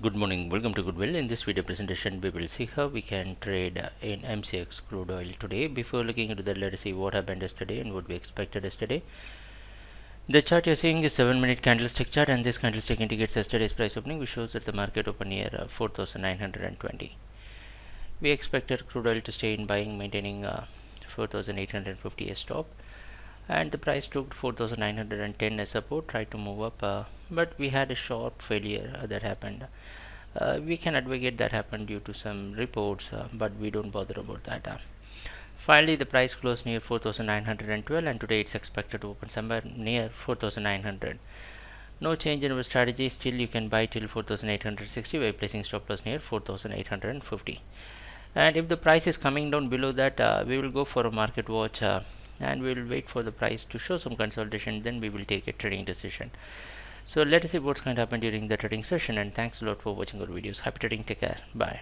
Good morning, welcome to Goodwill. In this video presentation, we will see how we can trade in MCX crude oil today. Before looking into that, let us see what happened yesterday and what we expected yesterday. The chart you're seeing is 7-minute candlestick chart, and this candlestick indicates yesterday's price opening, which shows that the market opened near 4,920. We expected crude oil to stay in buying, maintaining 4,850 as stop, and the price took 4,910 as support, tried to move up, but we had a sharp failure that happened. We can advocate that happened due to some reports, but we don't bother about that. Finally, the price closed near 4,912, and today it's expected to open somewhere near 4,900. No change in our strategy. Still, you can buy till 4,860 by placing stop loss near 4,850. And if the price is coming down below that, we will go for a market watch, and we will wait for the price to show some consolidation. Then we will take a trading decision. So let us see what's going to happen during the trading session, and thanks a lot for watching our videos. Happy trading. Take care. Bye.